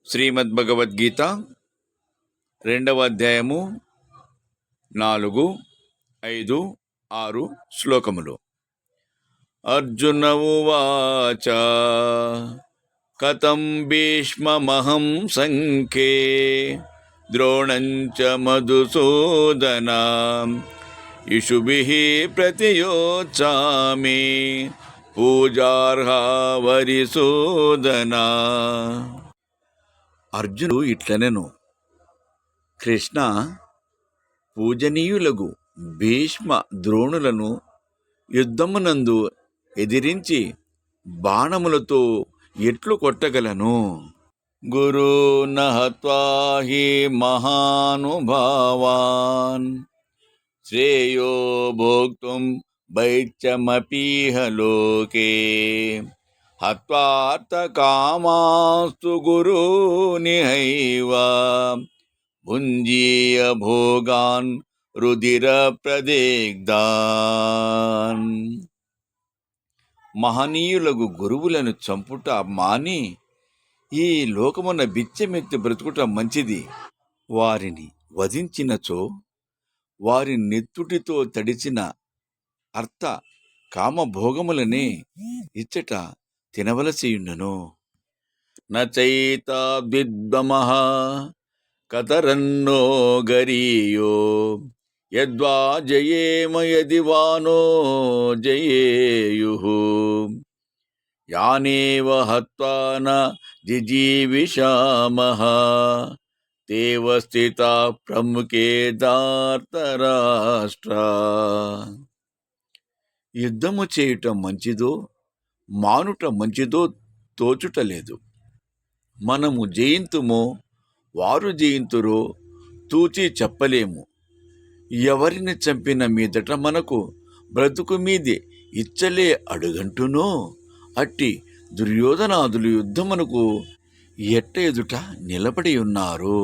శ్రీమద్భగవద్గీత 2వ అధ్యాయము 4, 5, 6 శ్లోకములు. అర్జున ఉవాచ కథం భీష్మమహం సంఖ్యే ద్రోణంచ మధుసూదన ఇషుభిః ప్రతియోత్సామి పూజార్హా వరిసూదన. అర్జునుడు ఇట్లనెను, కృష్ణ, పూజనీయులగు భీష్మ ద్రోణులను యుద్ధమునందు ఎదిరించి బాణములతో ఎట్లు కొట్టగలను? గురూన్ హత్వా హి మహానుభావాన్ శ్రేయో భోక్తుం భైక్షమపీహ లోకే హత్వార్థకామాస్తు గురూనిహైవ భుంజీయ భోగాన్ రుధిర ప్రదిగ్ధాన్. మహనీయులకు గురువులను చంపుట మాని ఈ లోకమున బిచ్చమెత్తి బ్రతుకుట మంచిది. వారిని వధించినచో వారి నెత్తుటితో తడిచిన అర్థ కామభోగములనే ఇచ్చట తినవలసియుండును. నచైతాద్విద్వమః కతరన్నో గరీయో యద్వా జయేమ యది వానో జయేయుః యానేవ హత్వా న జిజీవిషామః తేవ స్థితా ప్రముఖే ధార్తరాష్ట్రా. యుద్ధము చేయుట మంచిదో మానుట మంచిదో తోచుటలేదు. మనము జయింతుమో వారు జయింతురో తూచి చెప్పలేము. ఎవరిని చంపిన మీదట మనకు బ్రతుకు మీది ఇచ్చలే అడుగంటునో అట్టి దుర్యోధనాదులు యుద్ధమునకు ఎట్ట ఎదుట నిలబడి ఉన్నారు.